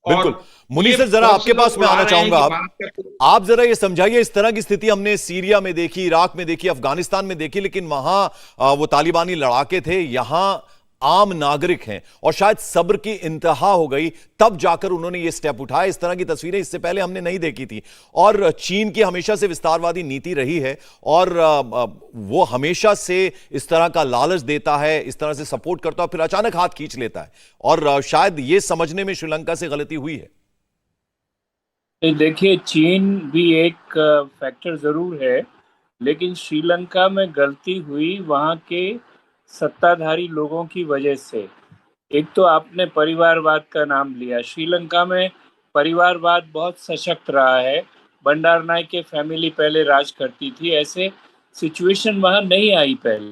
बिल्कुल। और मुनीर ये सर, जरा बहुत से आपके लोग पास में उड़ा आना रहे हैं चाहूंगा। कि आप भारत का। आप जरा ये समझाइए, इस तरह की स्थिति हमने सीरिया में देखी, इराक में देखी, अफगानिस्तान में देखी, लेकिन वहां वो तालिबानी लड़ाके थे, यहां आम नागरिक हैं और शायद सब्र की इंतहा हो गई, तब जाकर उन्होंने ये स्टेप उठाया। इस तरह की तस्वीरें इससे पहले हमने नहीं देखी थी। और चीन की हमेशा से विस्तारवादी नीति रही है और वो हमेशा से इस तरह का लालच देता है, इस तरह से सपोर्ट करता है, फिर अचानक हाथ खींच लेता है। और शायद ये समझने में श्रीलंका से गलती हुई है। देखिए, चीन भी एक फैक्टर जरूर है, लेकिन श्रीलंका में गलती हुई वहाँ के सत्ताधारी लोगों की वजह से। एक तो आपने परिवारवाद का नाम लिया। श्रीलंका में परिवारवाद बहुत सशक्त रहा है। भंडार नायक के फैमिली पहले राज करती थी, ऐसे सिचुएशन वहाँ नहीं आई पहले।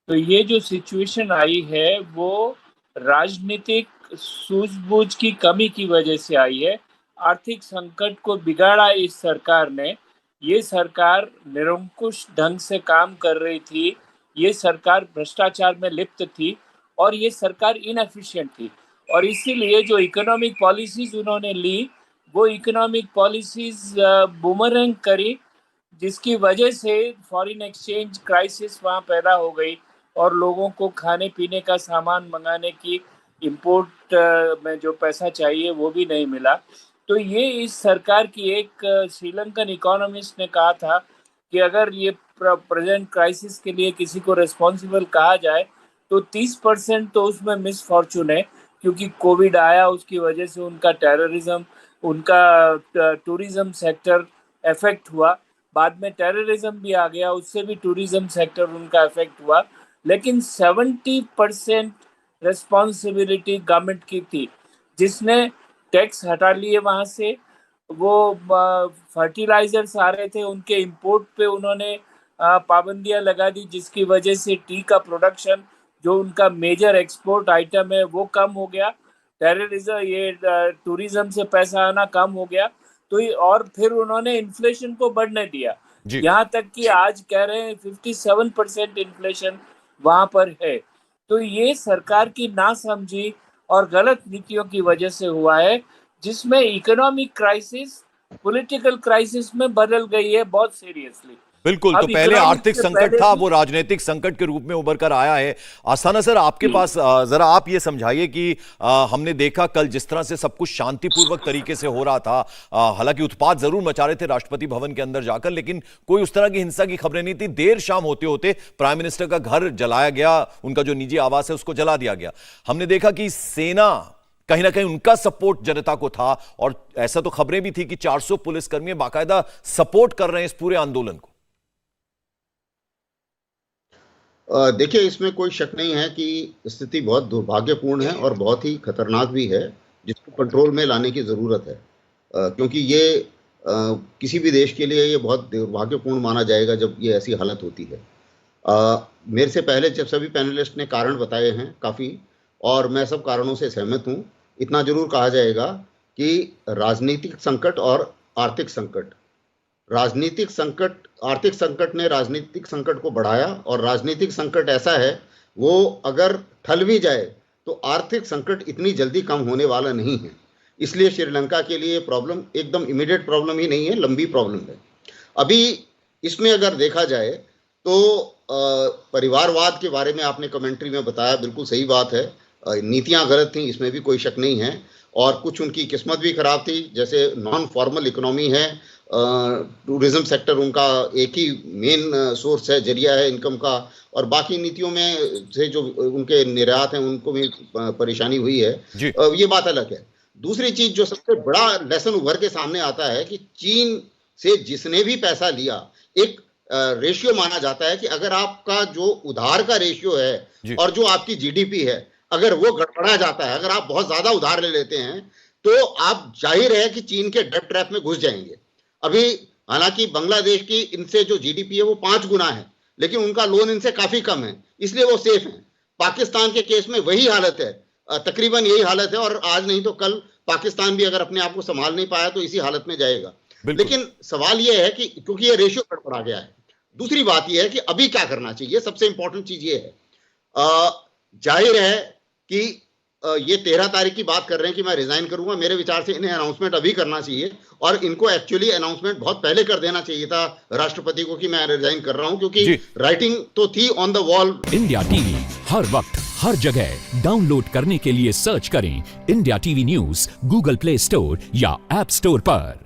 तो ये जो सिचुएशन आई है वो राजनीतिक सूझबूझ की कमी की वजह से आई है। आर्थिक संकट को बिगाड़ा इस सरकार ने। ये सरकार निरंकुश ढंग से काम कर रही थी, ये सरकार भ्रष्टाचार में लिप्त थी और ये सरकार इनएफिशिएंट थी। और इसीलिए जो इकोनॉमिक पॉलिसीज उन्होंने ली, वो इकोनॉमिक पॉलिसीज बूमरैंग करी, जिसकी वजह से फॉरेन एक्सचेंज क्राइसिस वहाँ पैदा हो गई और लोगों को खाने पीने का सामान मंगाने की इंपोर्ट में जो पैसा चाहिए वो भी नहीं मिला। तो ये इस सरकार की एक श्रीलंकन इकोनॉमिस्ट ने कहा था कि अगर ये प्रेजेंट क्राइसिस के लिए किसी को रिस्पॉन्सिबल कहा जाए तो 30% तो उसमें मिस फॉर्चून है, क्योंकि कोविड आया, उसकी वजह से उनका टेररिज्म, उनका टूरिज्म सेक्टर इफेक्ट हुआ। बाद में टेररिज्म भी आ गया, उससे भी टूरिज्म सेक्टर उनका इफेक्ट हुआ। लेकिन 70% रिस्पॉन्सिबिलिटी गवर्नमेंट की थी, जिसने टैक्स हटा लिए वहां से। वो फर्टिलाइजर्स आ रहे थे, उनके इंपोर्ट पे उन्होंने पाबंदियां लगा दी, जिसकी वजह से टी का प्रोडक्शन, जो उनका मेजर एक्सपोर्ट आइटम है, वो कम हो गया। टेररिज्म, ये टूरिज्म से पैसा आना कम हो गया। तो और फिर उन्होंने इन्फ्लेशन को बढ़ने दिया, जी। यहाँ तक कि आज कह रहे हैं 57% इन्फ्लेशन वहां पर है। तो ये सरकार की नासमझी और गलत नीतियों की वजह से हुआ है, जिसमें इकोनॉमिक क्राइसिस पॉलिटिकल क्राइसिस में बदल गई है बहुत सीरियसली। बिल्कुल। तो अब पहले इकोनॉमिक आर्थिक से संकट पहले था, भी। वो राजनीतिक संकट के रूप में उभर कर आया है। आसाना सर, आपके पास जरा आप ये समझाइए कि हमने देखा कल जिस तरह से सब कुछ शांतिपूर्वक तरीके से हो रहा था, हालांकि उत्पात जरूर मचा रहे थे राष्ट्रपति भवन के अंदर जाकर, लेकिन कोई उस तरह की हिंसा की खबरें नहीं थी। देर शाम होते होते प्राइम मिनिस्टर का घर जलाया गया, उनका जो निजी आवास है उसको जला दिया गया। हमने देखा कि सेना कहीं ना कहीं उनका सपोर्ट जनता को था, और ऐसा तो खबरें भी थी कि 400 पुलिसकर्मी बाकायदा सपोर्ट कर रहे हैं इस पूरे आंदोलन को। देखिए, इसमें कोई शक नहीं है कि स्थिति बहुत दुर्भाग्यपूर्ण है और बहुत ही खतरनाक भी है, जिसको कंट्रोल में लाने की ज़रूरत है। क्योंकि ये किसी भी देश के लिए ये बहुत दुर्भाग्यपूर्ण माना जाएगा जब ये ऐसी हालत होती है। मेरे से पहले जब सभी पैनलिस्ट ने कारण बताए हैं काफ़ी, और मैं सब कारणों से सहमत हूँ। इतना जरूर कहा जाएगा कि राजनीतिक संकट और आर्थिक संकट, आर्थिक संकट ने राजनीतिक संकट को बढ़ाया, और राजनीतिक संकट ऐसा है वो अगर ठल भी जाए तो आर्थिक संकट इतनी जल्दी कम होने वाला नहीं है। इसलिए श्रीलंका के लिए प्रॉब्लम एकदम इमीडिएट प्रॉब्लम ही नहीं है, लंबी प्रॉब्लम है। अभी इसमें अगर देखा जाए तो परिवारवाद के बारे में आपने कमेंट्री में बताया, बिल्कुल सही बात है। नीतियां गलत थी, इसमें भी कोई शक नहीं है, और कुछ उनकी किस्मत भी खराब थी। जैसे नॉन फॉर्मल इकोनॉमी है, टूरिज्म सेक्टर उनका एक ही मेन सोर्स है, जरिया है इनकम का, और बाकी नीतियों में से जो उनके निर्यात हैं उनको भी परेशानी हुई है। ये बात अलग है। दूसरी चीज जो सबसे बड़ा लेसन उभर के सामने आता है कि चीन से जिसने भी पैसा लिया, एक रेशियो माना जाता है कि अगर आपका जो उधार का रेशियो है और जो आपकी जीडीपी है, अगर वो गड़बड़ा जाता है, अगर आप बहुत ज्यादा उधार ले लेते हैं, तो आप जाहिर है कि चीन के डेब्ट ट्रैप में घुस जाएंगे। अभी हालांकि बांग्लादेश की इनसे जो जीडीपी है वो 5 गुना है, लेकिन उनका लोन इनसे काफी कम है, इसलिए वो सेफ है। पाकिस्तान के केस में वही हालत है, तकरीबन यही हालत है, और आज नहीं तो कल पाकिस्तान भी अगर अपने आप को संभाल नहीं पाया तो इसी हालत में जाएगा। लेकिन सवाल यह है कि क्योंकि ये रेशियो गड़बड़ा गया है। दूसरी बात यह है कि अभी क्या करना चाहिए। सबसे इंपॉर्टेंट चीज ये है, जाहिर है कि ये 13 तारीख की बात कर रहे हैं कि मैं रिजाइन करूंगा। मेरे विचार से इन्हें अनाउंसमेंट अभी करना चाहिए और इनको एक्चुअली अनाउंसमेंट बहुत पहले कर देना चाहिए था राष्ट्रपति को कि मैं रिजाइन कर रहा हूं, क्योंकि राइटिंग तो थी on the wall. India TV हर वक्त हर जगह डाउनलोड करने के लिए सर्च करें India TV news Google Play Store या ऐप स्टोर पर।